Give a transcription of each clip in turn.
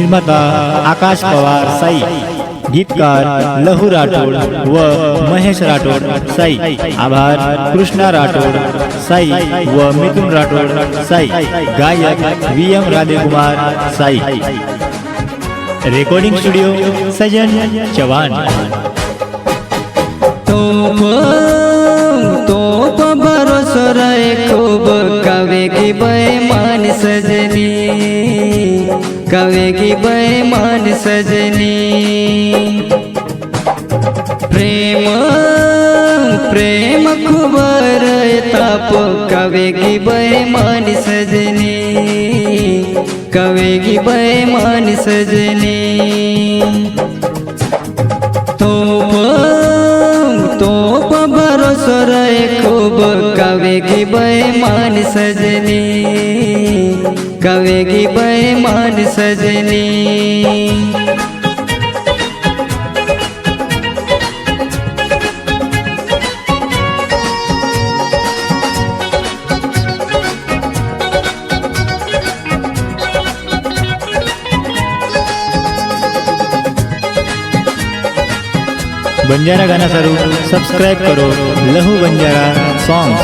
निर्माता आकाश पवार साई, गीतकार लहू राठोड व महेश राठोड साई, आभार कृष्णा राठोड साई व मिथुन राठोड साई, गायक VM राधेकुमार साई, रेकॉर्डिंग स्टुडिओ सजन चव्हाण। तोप भरोसा रे खूब कवे की बेईमान सजनी, कवे की बेईमान सजनी। प्रेम प्रेम खूब रे ताप कवे की बेईमान सजनी, कवे की बेईमान सजनी। तोप भरोसा रे खूब कवे की बेईमान सजनी, कवे की बेईमान सजनी। बंजारा गाना सारू सब्सक्राइब करो लहू बंजारा सॉन्ग।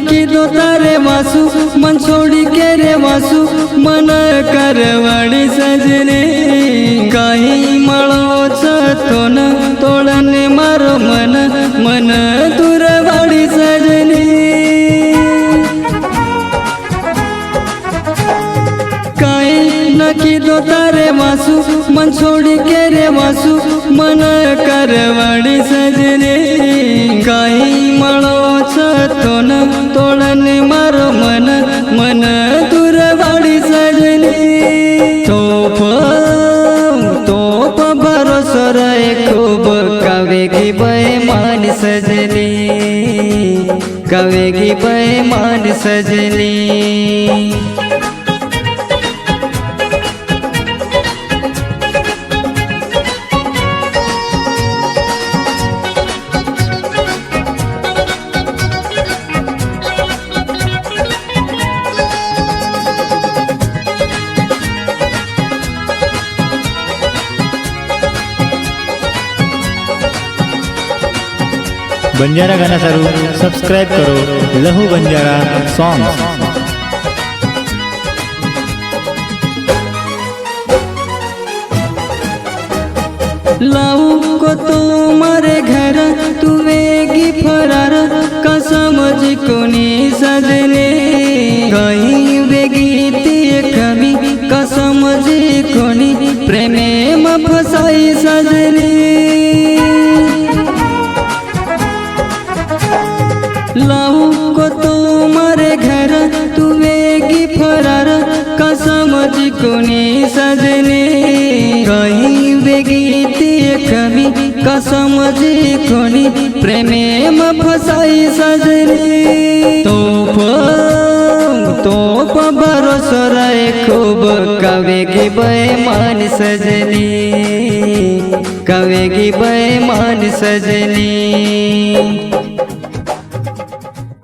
की दो तारे वासु मन छोड़ी के रे वासु मन करवाड़ी सजने। काही मळो छतोन तोळन मारो मन मन तुरवाड़ी सजनी। काही नकी दो तारे वासु मन छोड़ी के रे वासु मन करवाड़ी सजने। काही मळो छतोन तोळन मारो मन मन तुरवाड़ी सजनी। तोप भरोसा रे खूब कवे की बेईमान सजनी, कवे की बेईमान सजनी। बंजारा गाना सारू सब्सक्राइब करो लहू बंजारा सॉन्ग। लाऊ को तुम्हारे घर तू वेगी फरार का समझ कोनी सजने। कहीं वेगी ते कभी का समझ कोनी प्रेमे में फसाई सजने। लाऊ को तुम्हारे घर तू वेगी फरार का समझ कोनी सजने। कहीं वेगी ते कभी का समझ कोनी प्रेमे में फसाई सजने। तोप भरोसा रे खूब कवे की बेईमान सजनी, कवे की बेईमान सजनी।